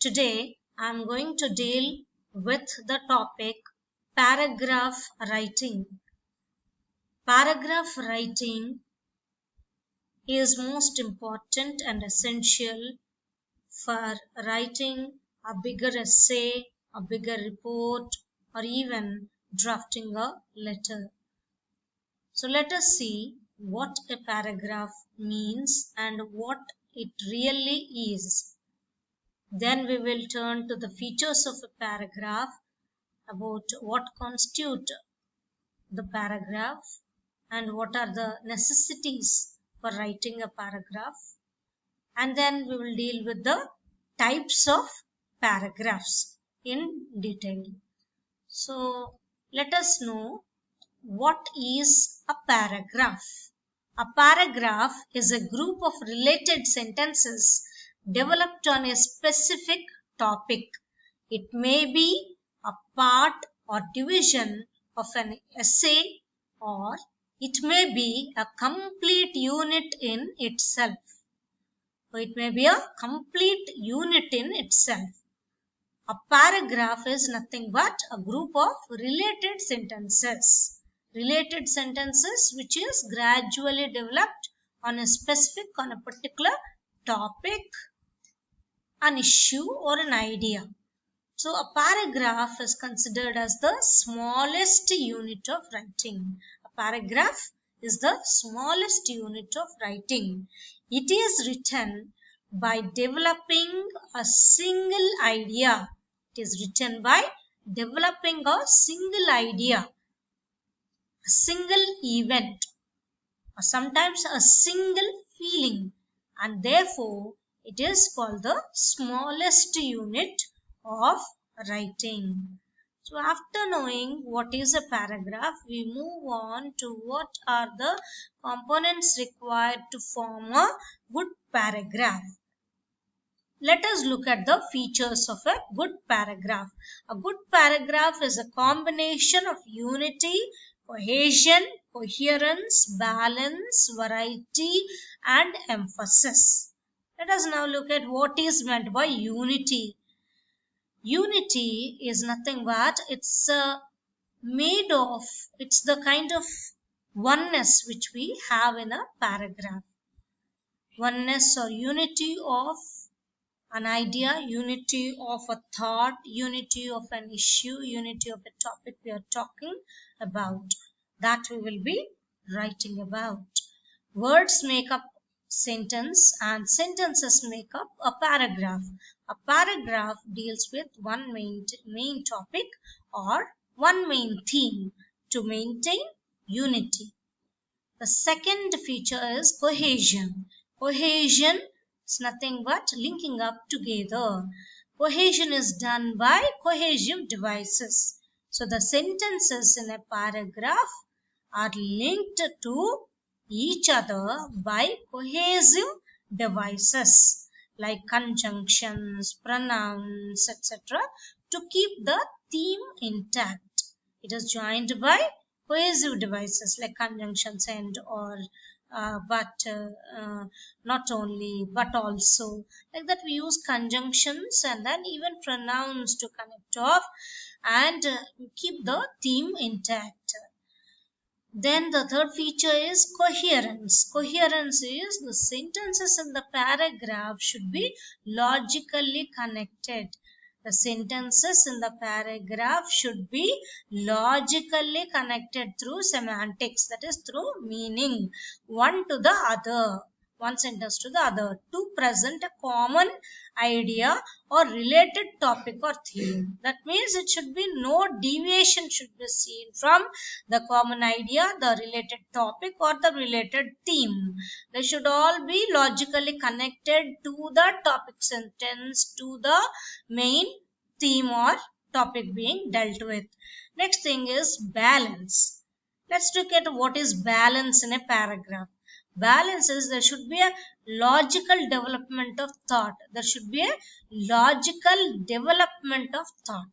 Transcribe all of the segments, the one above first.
Today I am going to deal with the topic paragraph writing. Paragraph writing is most important and essential for writing a bigger essay, a bigger report, or even drafting a letter. So let us see what a paragraph means and what it really is. Then we will turn to the features of a paragraph, about what constitute the paragraph and what are the necessities for writing a paragraph. And then we will deal with the types of paragraphs in detail. So let us know what is a paragraph. A paragraph is a group of related sentences developed on a specific topic. It may be a part or division of an essay, or it may be a complete unit in itself. So it may be a complete unit in itself. A paragraph is nothing but a group of related sentences. Related sentences which is gradually developed on a particular topic, an issue, or an idea. So a paragraph is considered as the smallest unit of writing. A paragraph is the smallest unit of writing. It is written by developing a single idea. It is written by developing a single idea, a single event, or sometimes a single feeling, and therefore it is called the smallest unit of writing. So after knowing what is a paragraph, we move on to what are the components required to form a good paragraph. Let us look at the features of a good paragraph. A good paragraph is a combination of unity, cohesion, coherence, balance, variety, and emphasis. Let us now look at what is meant by unity. Unity is nothing but it's the kind of oneness which we have in a paragraph. Oneness or unity of an idea, unity of a thought, unity of an issue, unity of a topic we are talking about. That we will be writing about. Words make up sentence and sentences make up a paragraph. A paragraph deals with one main topic or one main theme to maintain unity. The second feature is cohesion. Cohesion is nothing but linking up together. Cohesion is done by cohesive devices. So the sentences in a paragraph are linked to each other by cohesive devices like conjunctions, pronouns, etc. to keep the theme intact. It is joined by cohesive devices like conjunctions and or but not only but also, like that we use conjunctions and then even pronouns to connect off and keep the theme intact. Then the third feature is coherence. Coherence is the sentences in the paragraph should be logically connected. The sentences in the paragraph should be logically connected through semantics, that is through meaning, one to the other, one sentence to the other, to present a common idea or related topic or theme. That means it should be no deviation should be seen from the common idea, the related topic, or the related theme. They should all be logically connected to the topic sentence, to the main theme or topic being dealt with. Next thing is balance. Let's look at what is balance in a paragraph. Balance is there should be a logical development of thought. There should be a logical development of thought.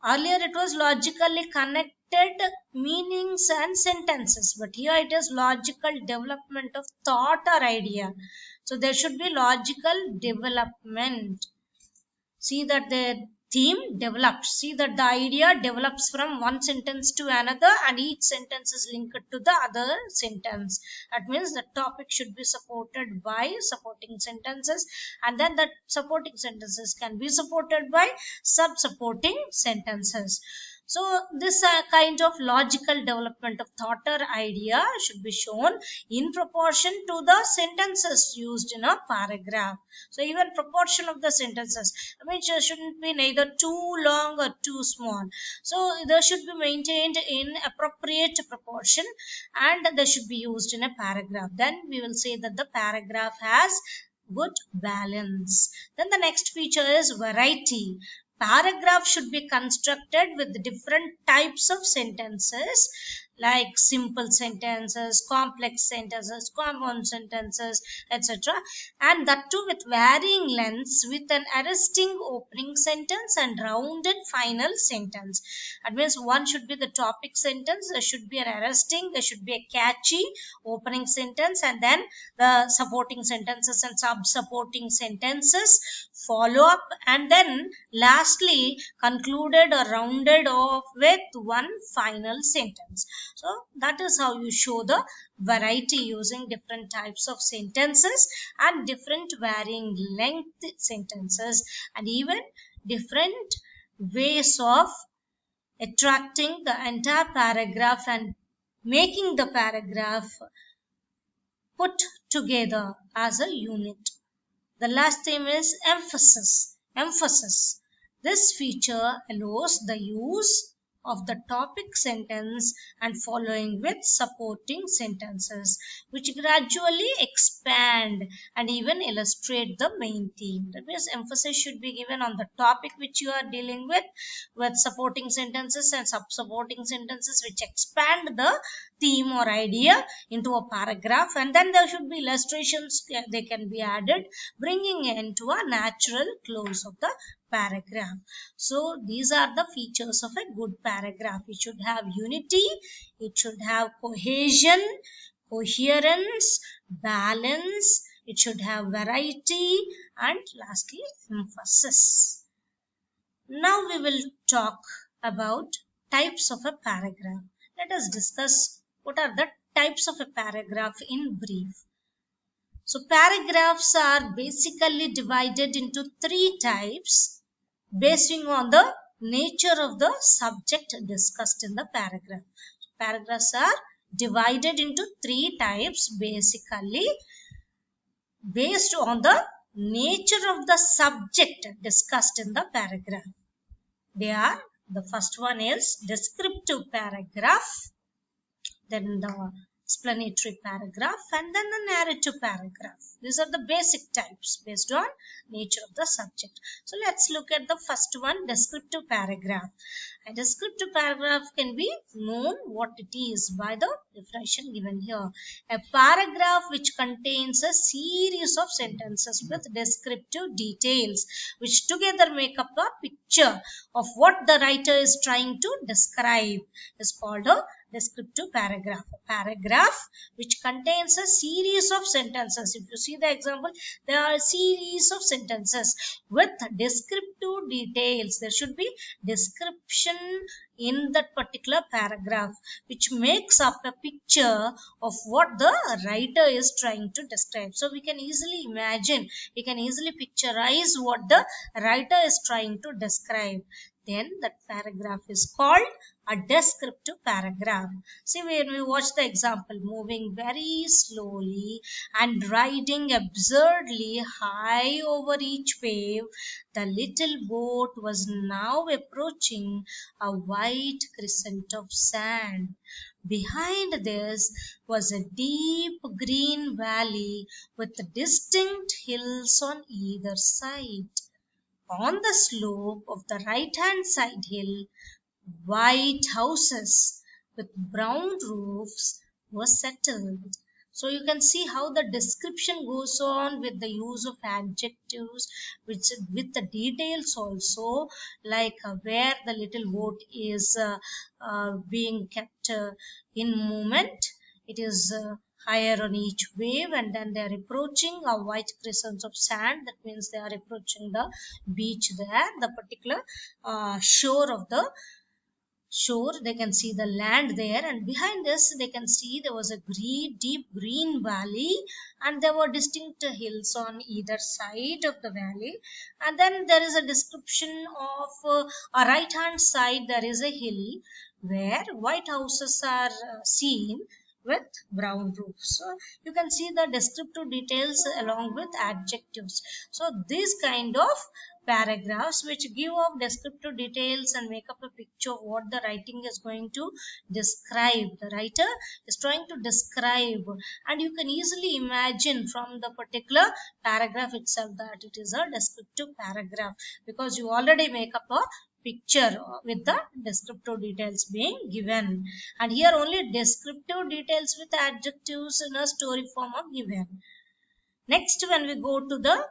Earlier it was logically connected meanings and sentences, but here it is logical development of thought or idea. So there should be logical development. See that the theme develops. See that the idea develops from one sentence to another, and each sentence is linked to the other sentence. That means the topic should be supported by supporting sentences, and then the supporting sentences can be supported by sub-supporting sentences. So this kind of logical development of thought or idea should be shown in proportion to the sentences used in a paragraph. So even proportion of the sentences, I mean, it shouldn't be neither too long or too small. So they should be maintained in appropriate proportion, and they should be used in a paragraph. Then we will say that the paragraph has good balance. Then the next feature is variety. Paragraph should be constructed with different types of sentences, like simple sentences, complex sentences, compound sentences, etc., and that too with varying lengths, with an arresting opening sentence and rounded final sentence. That means one should be the topic sentence, there should be an arresting, there should be a catchy opening sentence, and then the supporting sentences and sub-supporting sentences follow up, and then lastly concluded or rounded off with one final sentence. So that is how you show the variety using different types of sentences and different varying length sentences, and even different ways of attracting the entire paragraph and making the paragraph put together as a unit. The last theme is emphasis. Emphasis. This feature allows the use of the topic sentence and following with supporting sentences, which gradually expand and even illustrate the main theme. That means emphasis should be given on the topic which you are dealing with supporting sentences and sub-supporting sentences which expand the theme or idea into a paragraph, and then there should be illustrations, they can be added, bringing into a natural close of the paragraph. So these are the features of a good paragraph. It should have unity, it should have cohesion, coherence, balance, it should have variety, and lastly emphasis. Now we will talk about types of a paragraph. Let us discuss what are the types of a paragraph in brief. So paragraphs are basically divided into three types basing on the nature of the subject discussed in the paragraph. Paragraphs are divided into three types basically based on the nature of the subject discussed in the paragraph. They are, the first one is descriptive paragraph, then the explanatory paragraph, and then the narrative paragraph. These are the basic types based on nature of the subject. So let's look at the first one, descriptive paragraph. A descriptive paragraph can be known what it is by the definition given here. A paragraph which contains a series of sentences with descriptive details which together make up a picture of what the writer is trying to describe is called a descriptive paragraph. A paragraph which contains a series of sentences. If you see the example, there are a series of sentences with descriptive details. There should be description in that particular paragraph which makes up a picture of what the writer is trying to describe. So we can easily imagine, we can easily picturize what the writer is trying to describe. Then that paragraph is called a descriptive paragraph. See, when we watch the example, moving very slowly and riding absurdly high over each wave, the little boat was now approaching a white crescent of sand. Behind this was a deep green valley with distinct hills on either side. On the slope of the right-hand side hill, white houses with brown roofs were settled. So you can see how the description goes on with the use of adjectives, which with the details also, like where the little boat is being kept in movement. It is higher on each wave, and then they are approaching a white crescent of sand. That means they are approaching the beach there, the particular shore of the shore. They can see the land there, and behind this they can see there was a deep green valley, and there were distinct hills on either side of the valley. And then there is a description of a right hand side, there is a hill where white houses are seen with brown roofs. So you can see the descriptive details along with adjectives. So this kind of paragraphs which give of descriptive details and make up a picture of what the writing is going to describe. The writer is trying to describe, and you can easily imagine from the particular paragraph itself that it is a descriptive paragraph, because you already make up a picture with the descriptive details being given. And here only descriptive details with adjectives in a story form are given. Next, when we go to the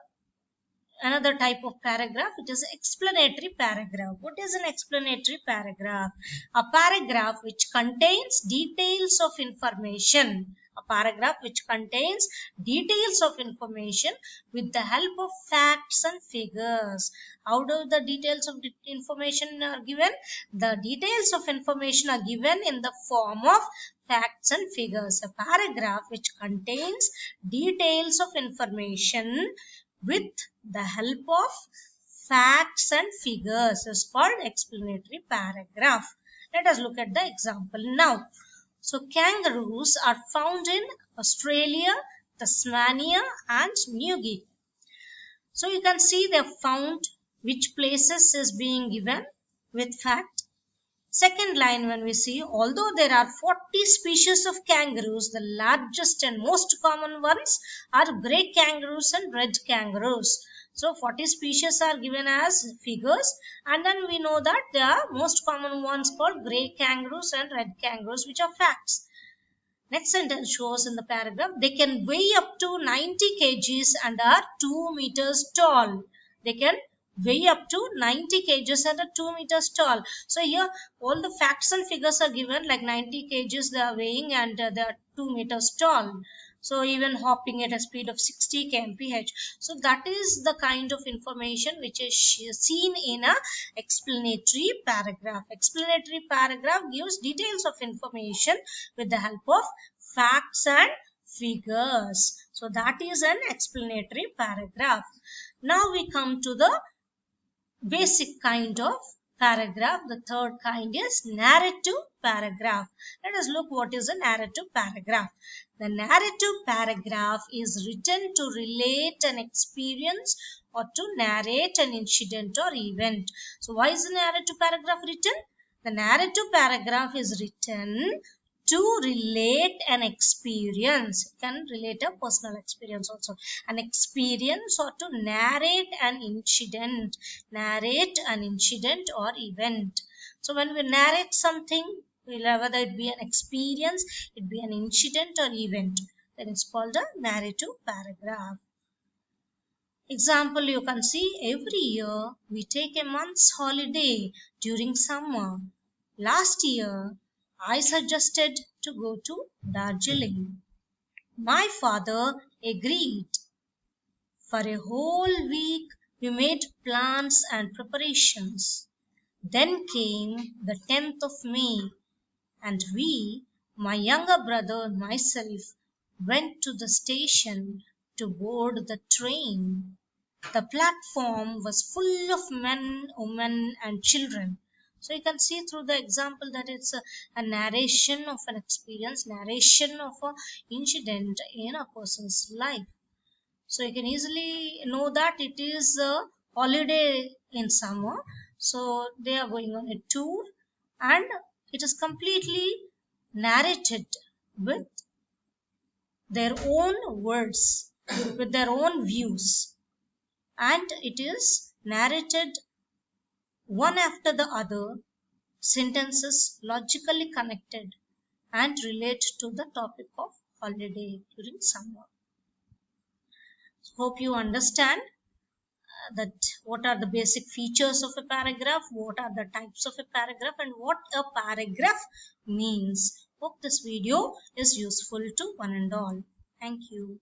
another type of paragraph, it is explanatory paragraph. What is an explanatory paragraph? A paragraph which contains details of information. A paragraph which contains details of information with the help of facts and figures. How do the details of information are given? The details of information are given in the form of facts and figures. A paragraph which contains details of information with the help of facts and figures is called explanatory paragraph. Let us look at the example now. So kangaroos are found in Australia, Tasmania and New Guinea. So you can see they are found, which places is being given with fact. Second line, when we see, although there are 40 species of kangaroos, the largest and most common ones are grey kangaroos and red kangaroos. So 40 species are given as figures, and then we know that there are most common ones called grey kangaroos and red kangaroos, which are facts. Next sentence shows in the paragraph, they can weigh up to 90 kgs and are 2 meters tall. They can weigh up to 90 kgs and are 2 meters tall. So here all the facts and figures are given, like 90 kgs they are weighing, and they are 2 meters tall. So even hopping at a speed of 60 kmph. So that is the kind of information which is seen in a explanatory paragraph. Explanatory paragraph gives details of information with the help of facts and figures. So that is an explanatory paragraph. Now we come to the basic kind of paragraph. The third kind is narrative paragraph. Let us look what is a narrative paragraph. The narrative paragraph is written to relate an experience or to narrate an incident or event. So why is the narrative paragraph written? The narrative paragraph is written to relate an experience. It can relate a personal experience also. An experience, or to narrate an incident. Narrate an incident or event. So when we narrate something, whether it be an experience, it be an incident or event, then it's called a narrative paragraph. Example, you can see, every year we take a month's holiday during summer. Last year, I suggested to go to Darjeeling. My father agreed. For a whole week, we made plans and preparations. Then came the 10th of May, and we, my younger brother and myself, went to the station to board the train. The platform was full of men, women, and children. So you can see through the example that it's a narration of an experience, narration of an incident in a person's life. So you can easily know that it is a holiday in summer. So they are going on a tour, and it is completely narrated with their own words, with their own views. And it is narrated one after the other, sentences logically connected and relate to the topic of holiday during summer. Hope you understand that what are the basic features of a paragraph, what are the types of a paragraph, and what a paragraph means. Hope this video is useful to one and all. Thank you.